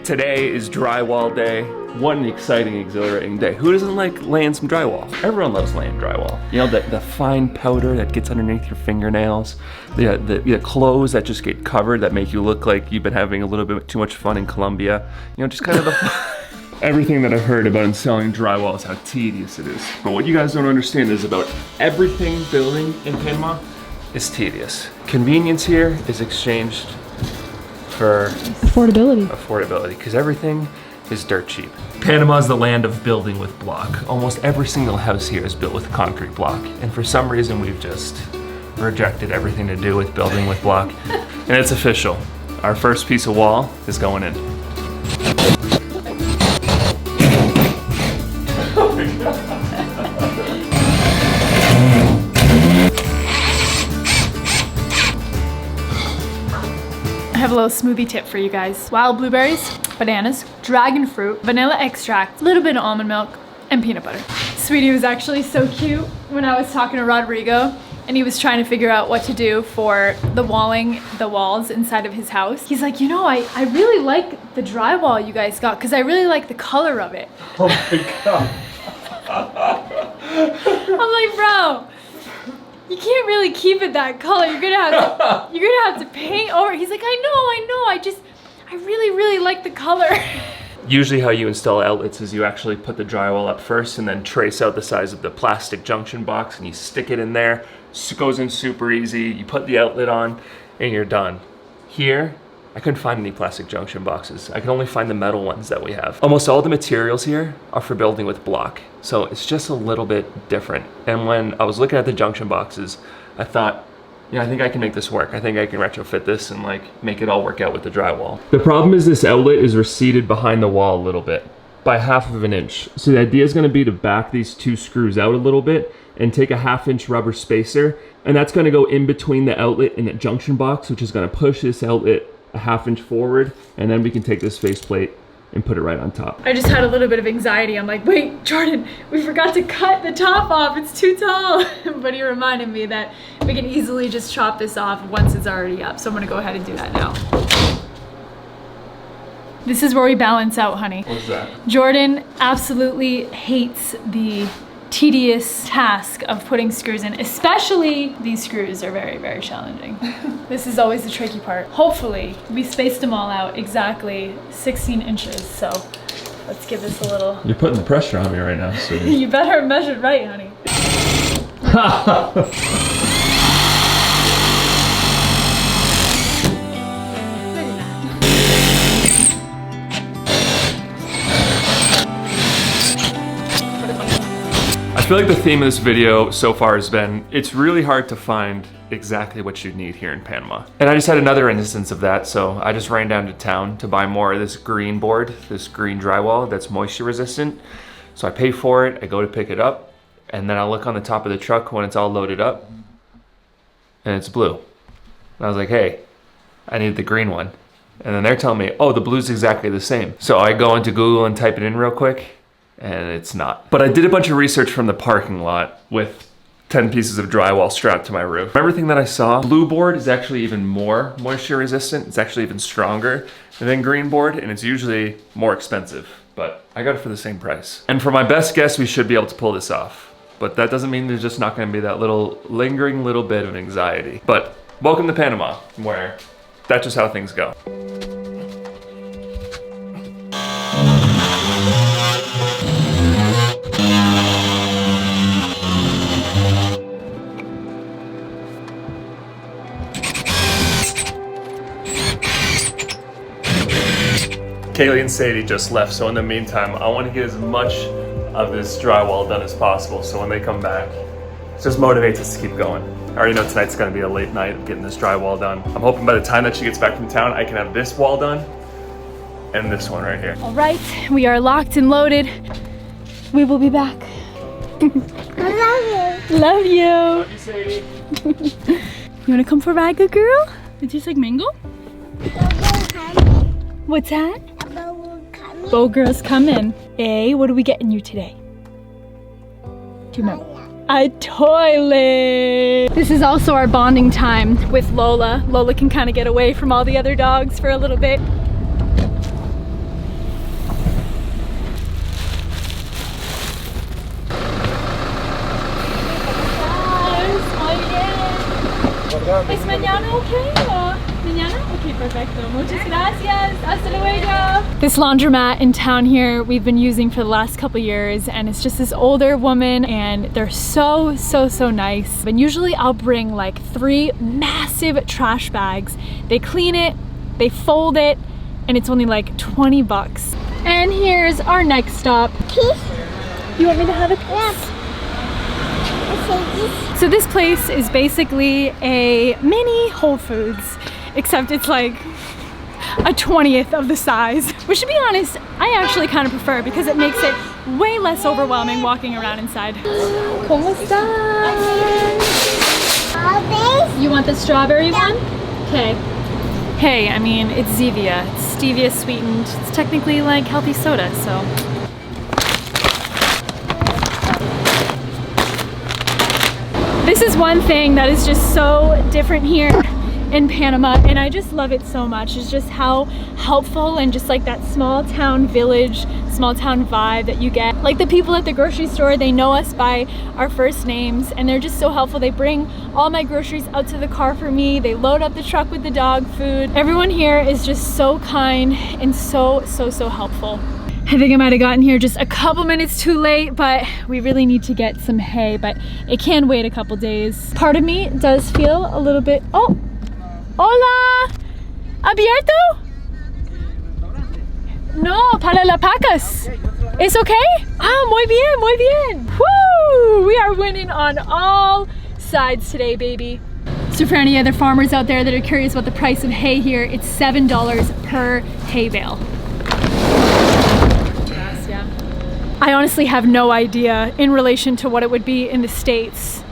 Today is drywall day. What an exciting, exhilarating day. Who doesn't like laying some drywall? Everyone loves laying drywall. You know, the fine powder that gets underneath your fingernails, the clothes that just get covered that make you look like you've been having a little bit too much fun in Colombia. You know, just kind of everything that I've heard about installing drywall is how tedious it is. But what you guys don't understand is about everything building in Panama is tedious. Convenience here is exchanged for affordability, because everything is dirt cheap. Panama is the land of building with block. Almost every single house here is built with concrete block, and for some reason we've just rejected everything to do with building with block. And it's official. Our first piece of wall is going in. I have a little smoothie tip for you guys. Wild blueberries, bananas, dragon fruit, vanilla extract, a little bit of almond milk, and peanut butter. Sweetie was actually so cute when I was talking to Rodrigo and he was trying to figure out what to do for the walls inside of his house. He's like, you know, I really like the drywall you guys got because I really like the color of it. Oh my God. I'm like, bro, you can't really keep it that color. You're gonna have to paint over. He's like, I know. I really like the color. Usually how you install outlets is you actually put the drywall up first and then trace out the size of the plastic junction box and you stick it in there. It goes in super easy. You put the outlet on and you're done. Here, I couldn't find any plastic junction boxes. I could only find the metal ones that we have. Almost all the materials here are for building with block. So it's just a little bit different. And when I was looking at the junction boxes, I thought, yeah, I think I can make this work. I think I can retrofit this and like make it all work out with the drywall. The problem is this outlet is receded behind the wall a little bit by 1/2 of an inch. So the idea is gonna be to back these 2 screws out a little bit and take a 1/2 inch rubber spacer. And that's gonna go in between the outlet and the junction box, which is gonna push this outlet a 1/2 inch forward. And then we can take this faceplate and put it right on top. I just had a little bit of anxiety. I'm like, wait, Jordan, we forgot to cut the top off. It's too tall. But he reminded me that we can easily just chop this off once it's already up. So I'm gonna go ahead and do that now. This is where we balance out, honey. What's that? Jordan absolutely hates the tedious task of putting screws in, especially these screws are very, very challenging. This is always the tricky part. Hopefully, we spaced them all out exactly 16 inches, so let's give this a little... You're putting the pressure on me right now, sweetie. You better measure right, honey. I feel like the theme of this video so far has been, it's really hard to find exactly what you need here in Panama. And I just had another instance of that, so I just ran down to town to buy more of this green board, this green drywall that's moisture resistant. So I pay for it, I go to pick it up, and then I look on the top of the truck when it's all loaded up, and it's blue. And I was like, hey, I need the green one. And then they're telling me, oh, the blue's exactly the same. So I go into Google and type it in real quick, and it's not. But I did a bunch of research from the parking lot with 10 pieces of drywall strapped to my roof. From everything that I saw, blue board is actually even more moisture resistant. It's actually even stronger than green board, and it's usually more expensive, but I got it for the same price. And for my best guess, we should be able to pull this off. But that doesn't mean there's just not gonna be that little lingering little bit of anxiety. But welcome to Panama, where that's just how things go. Kaylee and Sadie just left, so in the meantime, I want to get as much of this drywall done as possible, so when they come back, it just motivates us to keep going. I already know tonight's going to be a late night of getting this drywall done. I'm hoping by the time that she gets back from town, I can have this wall done and this one right here. All right, we are locked and loaded. We will be back. I love you. Love you. Love you, Sadie. You want to come for a ride, good girl? It tastes like mango? What's that? Bow girl's coming. Hey, what are we getting you today? Do you remember? A toilet. This is also our bonding time with Lola. Lola can kind of get away from all the other dogs for a little bit. ¿Es mañana okay? Or mañana? Okay, perfecto. Muchas gracias. Hasta luego. This laundromat in town here we've been using for the last couple years, and it's just this older woman, and they're so nice. And usually I'll bring like 3 massive trash bags. They clean it, they fold it, and it's only like 20 bucks. And here's our next stop. You want me to have a piece? So this place is basically a mini Whole Foods, except it's like a 20th of the size. Which, to be honest, I actually kind of prefer because it makes it way less overwhelming walking around inside. ¿Cómo están? You want the strawberry one? Okay. Hey, I mean, it's Zevia. It's stevia sweetened. It's technically like healthy soda, so. This is one thing that is just so different here in Panama, and I just love it so much. It's just how helpful and just like that small town village, small town vibe that you get. Like the people at the grocery store, they know us by our first names, and they're just so helpful. They bring all my groceries out to the car for me. They load up the truck with the dog food. Everyone here is just so kind and so helpful. I think I might have gotten here just a couple minutes too late, but we really need to get some hay, but it can wait a couple days. Part of me does feel a little bit, oh, hola, abierto? No, para las pacas. It's okay? Ah, muy bien. Woo! We are winning on all sides today, baby. So for any other farmers out there that are curious about the price of hay here, it's $7 per hay bale. I honestly have no idea in relation to what it would be in the States.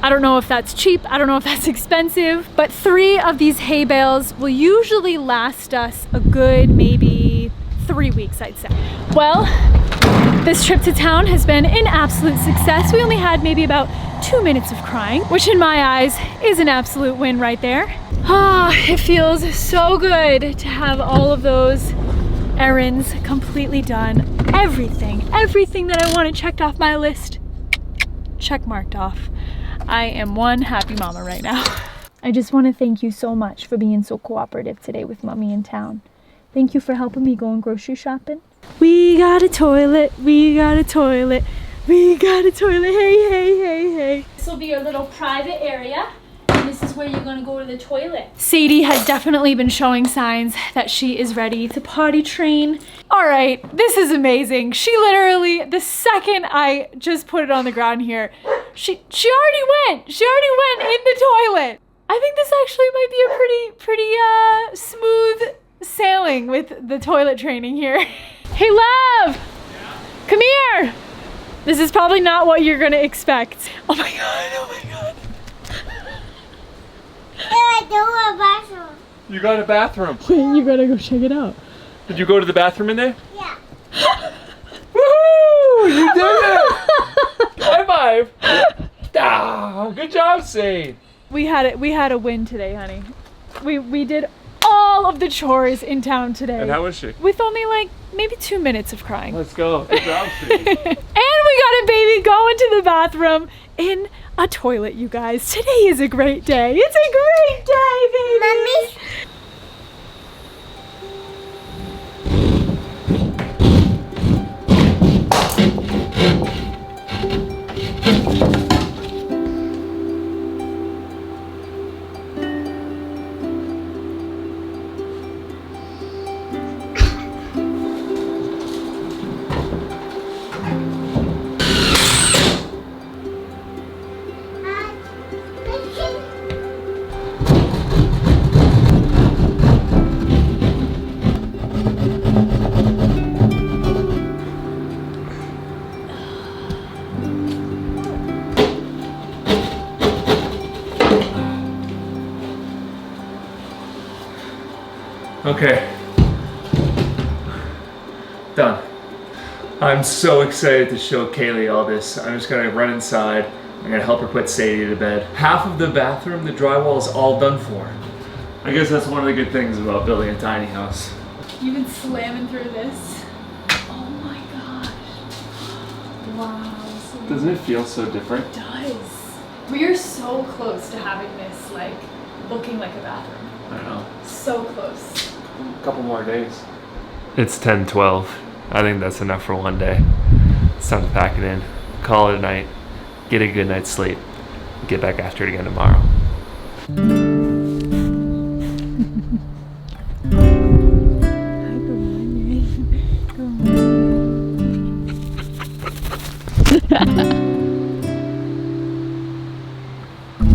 I don't know if that's cheap, I don't know if that's expensive, but 3 of these hay bales will usually last us a good maybe 3 weeks, I'd say. Well, this trip to town has been an absolute success. We only had maybe about 2 minutes of crying, which in my eyes is an absolute win right there. Ah, it feels so good to have all of those errands completely done. Everything that I wanted checked off my list, check marked off. I am one happy mama right now. I just want to thank you so much for being so cooperative today with Mommy in town. Thank you for helping me going grocery shopping. We got a toilet, we got a toilet, we got a toilet, hey. This will be your little private area. This is where you're gonna go to the toilet. Sadie has definitely been showing signs that she is ready to potty train. All right, this is amazing. She literally, the second I just put it on the ground here, she already went in the toilet. I think this actually might be a pretty smooth sailing with the toilet training here. Hey, love, come here. This is probably not what you're gonna expect. Oh my God. You got a bathroom. Wait, you gotta go check it out. Did you go to the bathroom in there? Yeah. Woohoo! You did it! High five! Ah, good job, Sadie. We had a win today, honey. We did all of the chores in town today. And how was she? With only like maybe 2 minutes of crying. Let's go. Good job, Sadie. And we got a baby going to the bathroom in a toilet, you guys. Today is a great day. It's a great day, baby. Mommy. Okay. Done. I'm so excited to show Kaylee all this. I'm just gonna run inside. I'm gonna help her put Sadie to bed. Half of the bathroom, the drywall is all done for. I guess that's one of the good things about building a tiny house. You've been slamming through this. Oh my gosh. Wow. Doesn't it feel so different? It does. We are so close to having this like looking like a bathroom. I know. So close. A couple more days. It's 10:12. I think that's enough for one day. It's time to pack it in, call it a night, get a good night's sleep, get back after it again tomorrow.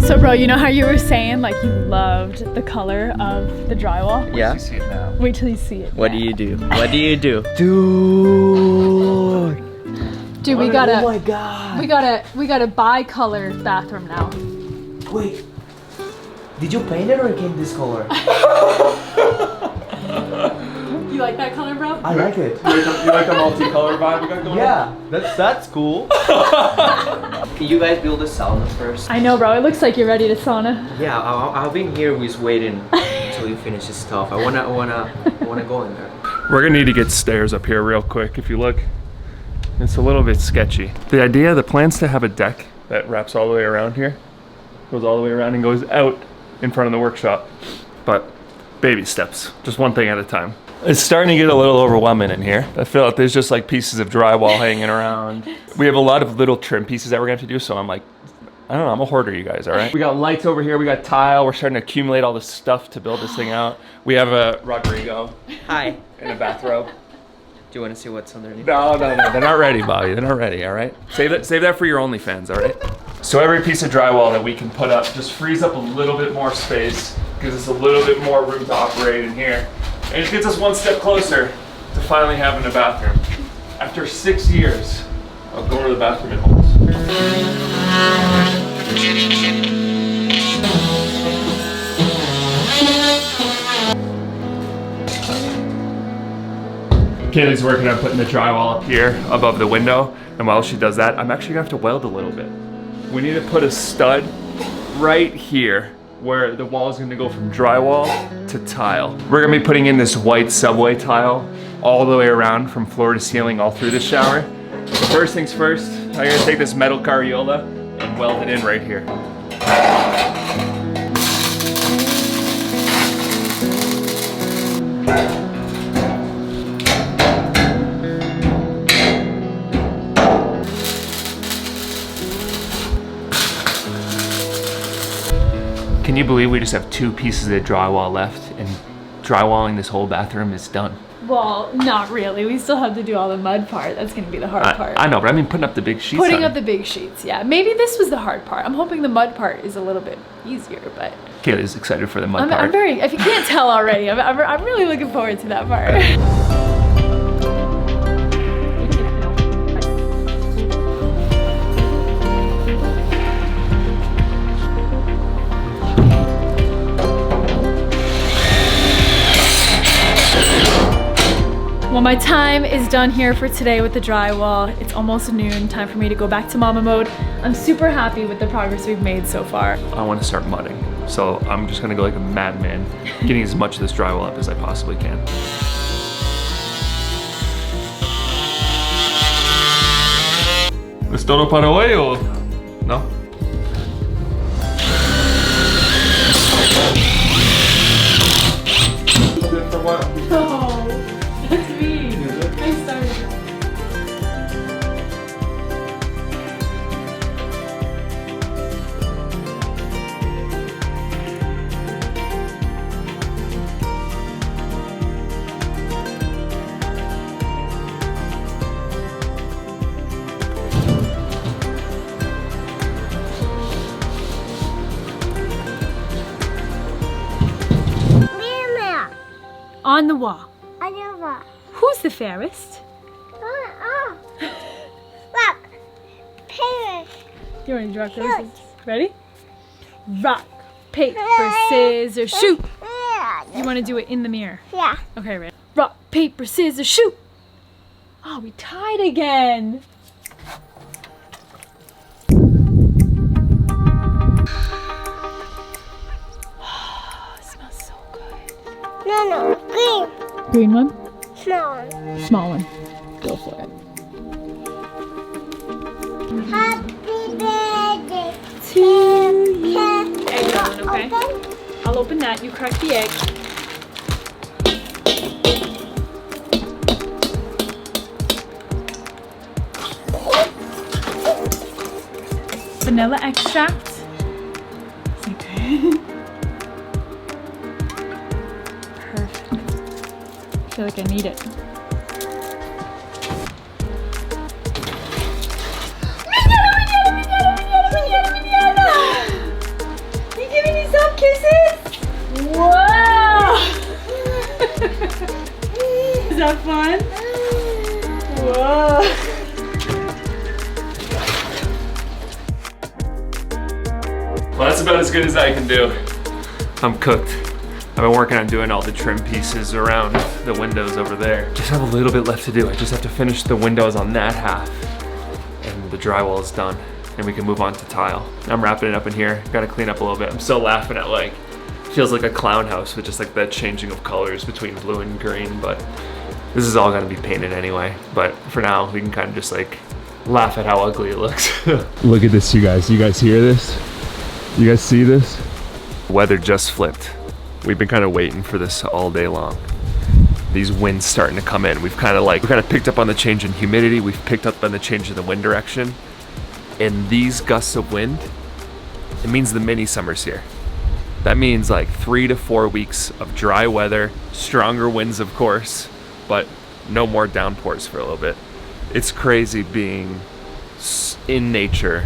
So bro, you know how you were saying like you loved the color of the drywall? Yeah. You see it now. Wait till you see it. What do you do? What do you do? Dude. Dude, we gotta. Oh my god. We gotta bi-color bathroom now. Wait. Did you paint it or it came this color? You like that color, bro? I like it. You like the multicolor vibe we got going on? Yeah, that's cool. Can you guys build a sauna first? I know, bro. It looks like you're ready to sauna. Yeah, I've been here just waiting until you finish this stuff. I wanna go in there. We're gonna need to get stairs up here real quick. If you look, it's a little bit sketchy. The plan's to have a deck that wraps all the way around here, goes all the way around and goes out in front of the workshop. But baby steps, just one thing at a time. It's starting to get a little overwhelming in here. I feel like there's just like pieces of drywall hanging around. We have a lot of little trim pieces that we're gonna have to do, so I'm like, I don't know, I'm a hoarder, you guys, all right? We got lights over here, we got tile, we're starting to accumulate all this stuff to build this thing out. We have a Rodrigo Hi. in a bathrobe. Do you want to see what's underneath? No, they're not ready, Bobby, they're not ready, all right? Save that for your OnlyFans, all right? So every piece of drywall that we can put up just frees up a little bit more space, gives us a little bit more room to operate in here. And it gets us one step closer to finally having a bathroom. After 6 years of going to the bathroom in holes. Kaylee's working on putting the drywall up here above the window. And while she does that, I'm actually gonna have to weld a little bit. We need to put a stud right here where the wall is gonna go from drywall to tile. We're gonna be putting in this white subway tile all the way around from floor to ceiling all through the shower. But first things first, I'm gonna take this metal carriola and weld it in right here. Can you believe we just have 2 pieces of drywall left and drywalling this whole bathroom is done? Well, not really. We still have to do all the mud part. That's gonna be the hard part. I know, but I mean putting up the big sheets. Putting up the big sheets, yeah. Maybe this was the hard part. I'm hoping the mud part is a little bit easier, but Kaylee's excited for the mud part. I'm very, if you can't tell already, I'm really looking forward to that part. Well, my time is done here for today with the drywall. It's almost noon, time for me to go back to mama mode. I'm super happy with the progress we've made so far. I want to start mudding, so I'm just gonna go like a madman, getting as much of this drywall up as I possibly can. ¿Es todo para hoy o no? Good for what? Oh, that's me. I'm sorry. On the wall. Who's the fairest? Look, paper. You want to draw close? Ready? Rock, paper, scissors, shoot. You want to do it in the mirror? Yeah. Okay, ready? Rock, paper, scissors, shoot. Oh, we tied again. Oh, it smells so good. No, green. Green one? Small one. Small one. Go for it. Happy birthday To you. to Hey, Ron, okay? open. I'll open that. You crack the egg. Vanilla extract. Okay. Perfect. I feel like I need it. You giving me some kisses? Wow! Is that fun? Whoa! Well, that's about as good as I can do. I'm cooked. I've been working on doing all the trim pieces around the windows over there. Just have a little bit left to do. I just have to finish the windows on that half. And the drywall is done. And we can move on to tile. I'm wrapping it up in here. Gotta clean up a little bit. I'm still laughing at like, feels like a clown house with just like that changing of colors between blue and green, but this is all gonna be painted anyway. But for now, we can kind of just like laugh at how ugly it looks. Look at this, you guys. You guys hear this? You guys see this? Weather just flipped. We've been kind of waiting for this all day long. These winds starting to come in. We've kind of picked up on the change in humidity. We've picked up on the change in the wind direction. And these gusts of wind, it means the mini summer's here. That means like 3 to 4 weeks of dry weather, stronger winds of course, but no more downpours for a little bit. It's crazy being in nature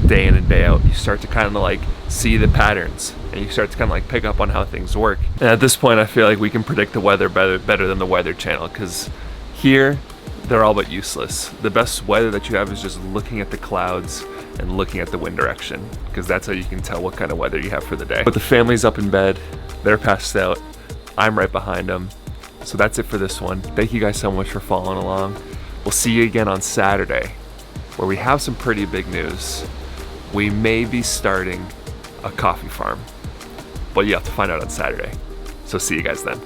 day in and day out. You start to kind of like see the patterns and you start to kind of like pick up on how things work. And at this point, I feel like we can predict the weather better than the Weather Channel, because here they're all but useless. The best weather that you have is just looking at the clouds and looking at the wind direction, because that's how you can tell what kind of weather you have for the day. But the family's up in bed, they're passed out, I'm right behind them. So that's it for this one. Thank you guys so much for following along. We'll see you again on Saturday, where we have some pretty big news. We may be starting a coffee farm, but you have to find out on Saturday. So see you guys then.